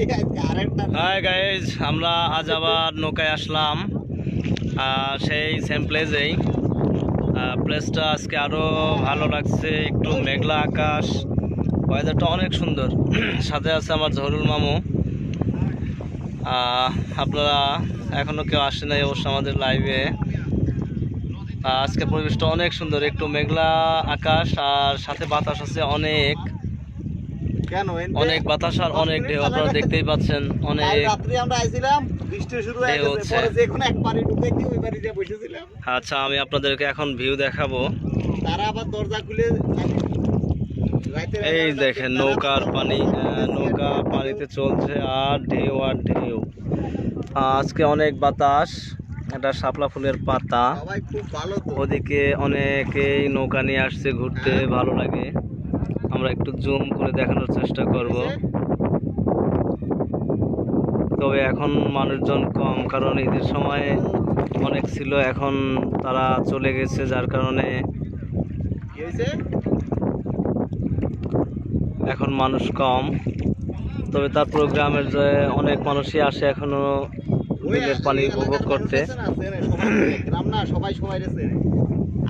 Hi guys, আমরা আজ আবার নৌকায় আসলাম সেই সেম প্লেসেই। প্লেসটা আজকে আরো ভালো লাগছে, একটু মেঘলা আকাশ, ওয়েদারটা অনেক সুন্দর। সাথে আছে আমার ঝরুল মামু। আপনারা এখনো কেউ আসে নাই অবশ্য আমাদের লাইভে। আজকে পরিবেশটা অনেক সুন্দর, একটু মেঘলা আকাশ আর সাথে বাতাস আছে অনেক অনেক বাতাস আর অনেক ঢেউ। আপনারা দেখতেই পাচ্ছেন অনেক ঢেউ হচ্ছে। আচ্ছা, আমি আপনাদেরকে এখন ভিউ দেখাবো। এই দেখেন নৌকার পানি, নৌকা পানিতে চলছে আর ঢেউ আর ঢেউ। আজকে অনেক বাতাস, এটা শাপলা ফুলের পাতা। ওদিকে অনেকেই নৌকা নিয়ে আসছে ঘুরতে, ভালো লাগে। আমরা একটু জুম করে দেখানোর চেষ্টা করব। তবে এখন মানুষজন কম, কারণ ঈদের সময় অনেক ছিল, এখন তারা চলে গেছে, যার কারণে এখন মানুষ কম। তবে তারপর গ্রামের যে অনেক মানুষই আসে এখনো বিলের পানি উপভোগ করতে।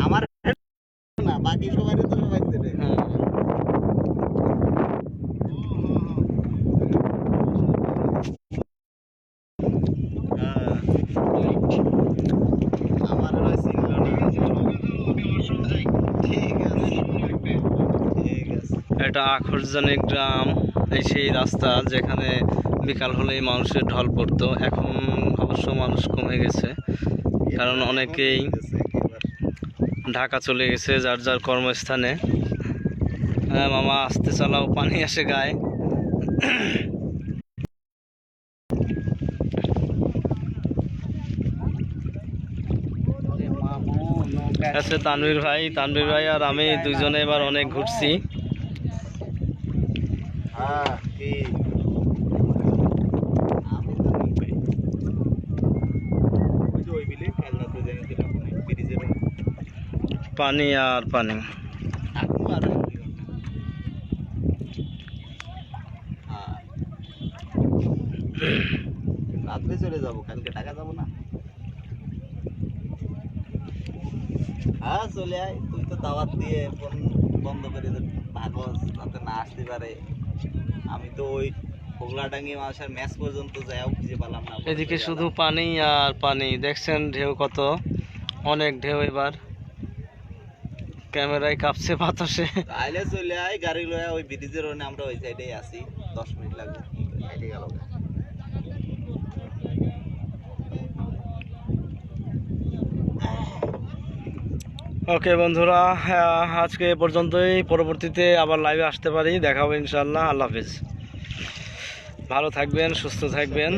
আমার না, বাকি সবাই তো সবাই চেনে। এটা আখরজানি গ্রাম, এই সেই রাস্তা যেখানে বিকাল হলেই মানুষের ঢল পড়তো। এখন অবশ্য মানুষ কমে গেছে, কারণ অনেকেই ঢাকা চলে গেছে যার যার কর্মস্থানে। হ্যাঁ মামা, আস্তে চালাও, পানি আসে গায়ে। আছে তানভীর ভাই আর আমি দুইজনে এবার অনেক ঘুরছি। পানি আর পানি। রাত্রে চলে যাবো, কালকে টাকা যাবো না। হ্যাঁ চলে আয়, তুই তো দাওয়াত দিয়ে ফোন বন্ধ করে ভাগস যাতে না আসতে পারে। আমি তো ওই পোগলাডাঙ্গি মানুষের ম্যাচ পর্যন্ত যাও খুঁজে পেলাম না। এদিকে শুধু পানি আর পানি, দেখছেন ঢেউ কত, অনেক ঢেউ। এবার ক্যামেরায় কাঁপছে বাতাসে। আইলে চলে আয়, গাড়ি লয়ে ওই ব্রিজের ওখানে আমরা ওই সাইডেই আছি, 10 মিনিট লাগবে সাইডে গেল। ওকে বন্ধুরা, আজকে এ পর্যন্তই। পরবর্তীতে আবার লাইভে আসতে পারি, দেখা হবে ইনশাআল্লাহ। আল্লাহ হাফিজ, ভালো থাকবেন, সুস্থ থাকবেন।